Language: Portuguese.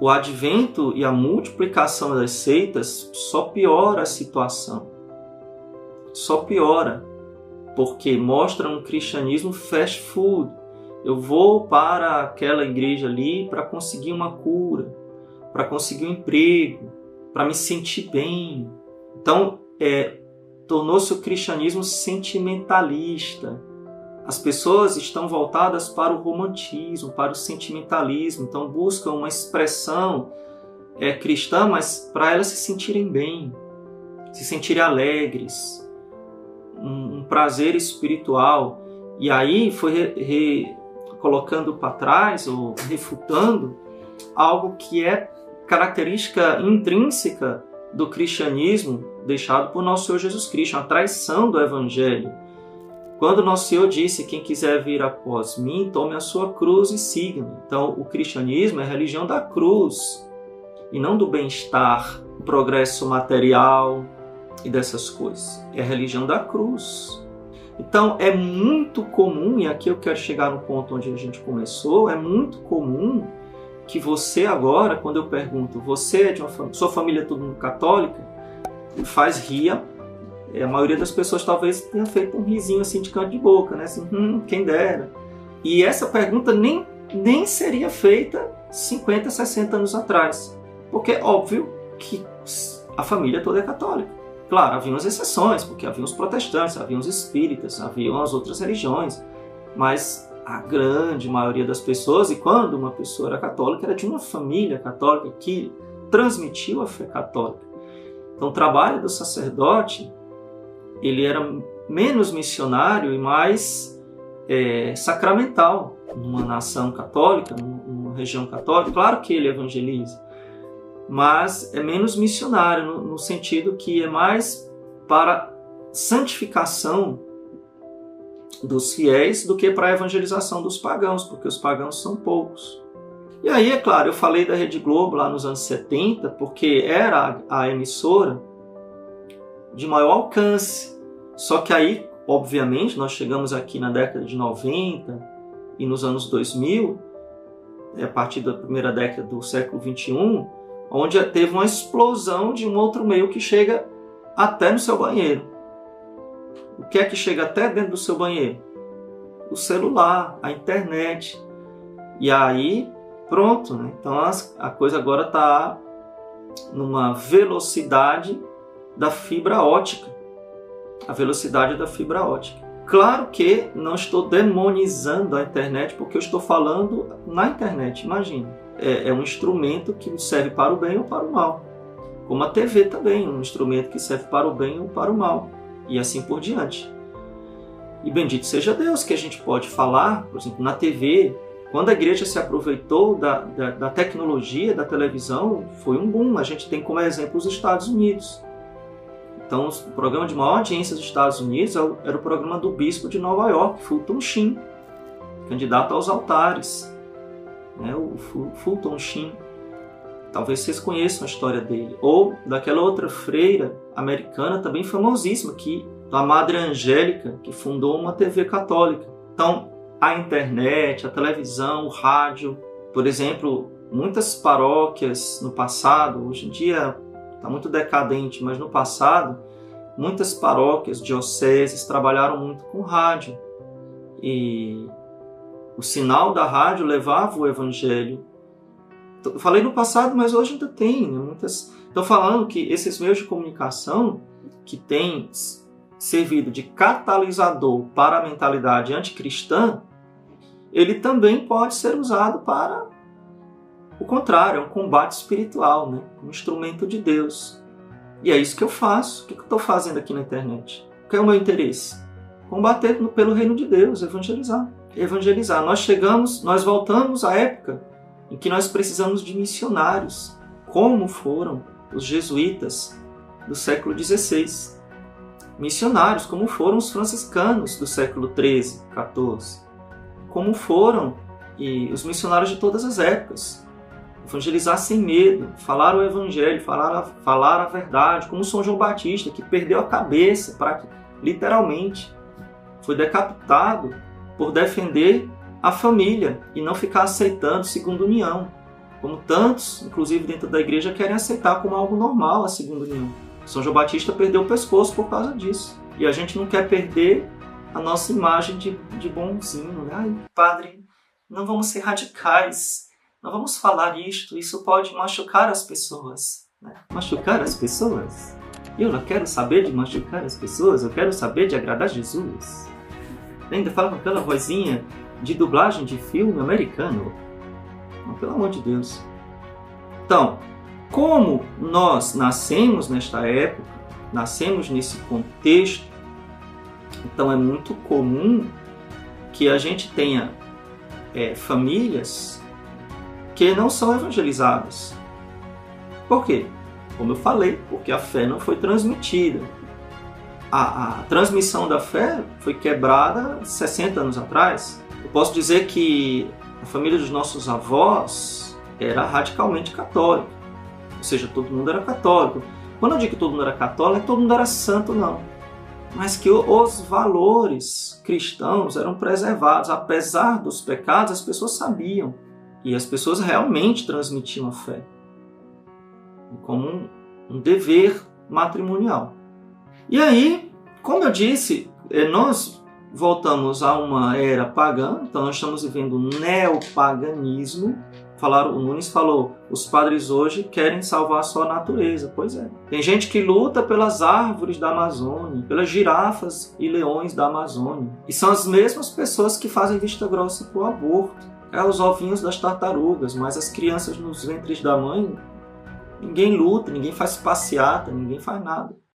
o advento e a multiplicação das seitas só piora a situação. Só piora, porque mostra um cristianismo fast food. Eu vou para aquela igreja ali para conseguir uma cura, para conseguir um emprego, para me sentir bem. Então, tornou-se o cristianismo sentimentalista. As pessoas estão voltadas para o romantismo, para o sentimentalismo. Então, buscam uma expressão cristã, mas para elas se sentirem bem, se sentirem alegres, um prazer espiritual. E aí foi colocando para trás, ou refutando, algo que é característica intrínseca do cristianismo deixado por nosso Senhor Jesus Cristo, a traição do Evangelho. Quando nosso Senhor disse: quem quiser vir após mim, tome a sua cruz e siga-me. Então, o cristianismo é a religião da cruz, e não do bem-estar, do progresso material e dessas coisas. É a religião da cruz. Então, é muito comum, e aqui eu quero chegar no ponto onde a gente começou, é muito comum que você agora, quando eu pergunto, você é de sua família é todo mundo católica, faz ria. A maioria das pessoas talvez tenha feito um risinho assim de canto de boca, né? Assim, quem dera. E essa pergunta nem seria feita 50, 60 anos atrás. Porque é óbvio que a família toda é católica. Claro, haviam as exceções, porque haviam os protestantes, haviam os espíritas, haviam as outras religiões. Mas a grande maioria das pessoas, e quando uma pessoa era católica, era de uma família católica que transmitiu a fé católica. Então, o trabalho do sacerdote, ele era menos missionário e mais sacramental numa nação católica, numa região católica. Claro que ele evangeliza, mas é menos missionário no sentido que é mais para santificação dos fiéis do que para a evangelização dos pagãos, porque os pagãos são poucos. E aí, é claro, eu falei da Rede Globo lá nos anos 70, porque era a emissora de maior alcance. Só que aí, obviamente, nós chegamos aqui na década de 90 e nos anos 2000, a partir da primeira década do século 21, onde teve uma explosão de um outro meio que chega até no seu banheiro. O que é que chega até dentro do seu banheiro? O celular, a internet. E aí, pronto, né? Então a coisa agora está numa velocidade da fibra ótica. A velocidade da fibra ótica. Claro que não estou demonizando a internet, porque eu estou falando na internet, imagina. É um instrumento que serve para o bem ou para o mal. Como a TV também, um instrumento que serve para o bem ou para o mal. E assim por diante. E bendito seja Deus que a gente pode falar, por exemplo, na TV, quando a igreja se aproveitou da tecnologia, da televisão, foi um boom. A gente tem como exemplo os Estados Unidos. Então, o programa de maior audiência dos Estados Unidos era o programa do bispo de Nova York, Fulton Sheen, candidato aos altares, né? O Fulton Sheen. Talvez vocês conheçam a história dele. Ou daquela outra freira americana também famosíssima, a Madre Angélica, que fundou uma TV católica. Então, a internet, a televisão, o rádio, por exemplo, muitas paróquias no passado, hoje em dia está muito decadente, mas no passado, muitas paróquias, dioceses, trabalharam muito com rádio. E o sinal da rádio levava o evangelho. Eu falei no passado, mas hoje ainda tem. Né? Estou falando que esses meios de comunicação que têm servido de catalisador para a mentalidade anticristã, ele também pode ser usado para o contrário, é um combate espiritual, né? Um instrumento de Deus. E é isso que eu faço. O que eu estou fazendo aqui na internet? Qual é o meu interesse? Combater pelo reino de Deus, evangelizar. Evangelizar. Nós voltamos à época em que nós precisamos de missionários, como foram os jesuítas do século XVI. Missionários, como foram os franciscanos do século XIII, XIV. Como foram os missionários de todas as épocas. Evangelizar sem medo, falar o evangelho, falar a verdade, como São João Batista, que perdeu a cabeça, literalmente, foi decapitado por defender a família e não ficar aceitando segunda união. Como tantos, inclusive dentro da igreja, querem aceitar como algo normal a segunda união. São João Batista perdeu o pescoço por causa disso. E a gente não quer perder a nossa imagem de bonzinho. Né? Ai, padre, não vamos ser radicais. Não vamos falar isto. Isso pode machucar as pessoas. Né? Machucar as pessoas? Eu não quero saber de machucar as pessoas. Eu quero saber de agradar Jesus. Ainda fala com aquela vozinha de dublagem de filme americano. Não, pelo amor de Deus. Então, como nós nascemos nesta época, nascemos nesse contexto, então é muito comum que a gente tenha famílias que não são evangelizadas. Por quê? Como eu falei, porque a fé não foi transmitida. A transmissão da fé foi quebrada 60 anos atrás. Eu posso dizer que a família dos nossos avós era radicalmente católica. Ou seja, todo mundo era católico. Quando eu digo que todo mundo era católico, todo mundo era santo, não. Mas que os valores cristãos eram preservados. Apesar dos pecados, as pessoas sabiam. E as pessoas realmente transmitiam a fé. Como um dever matrimonial. E aí, como eu disse, nós voltamos a uma era pagã. Então nós estamos vivendo um neopaganismo. O Nunes falou, os padres hoje querem salvar a sua natureza. Pois é. Tem gente que luta pelas árvores da Amazônia, pelas girafas e leões da Amazônia. E são as mesmas pessoas que fazem vista grossa para o aborto. Os ovinhos das tartarugas, mas as crianças nos ventres da mãe, ninguém luta, ninguém faz passeata, ninguém faz nada.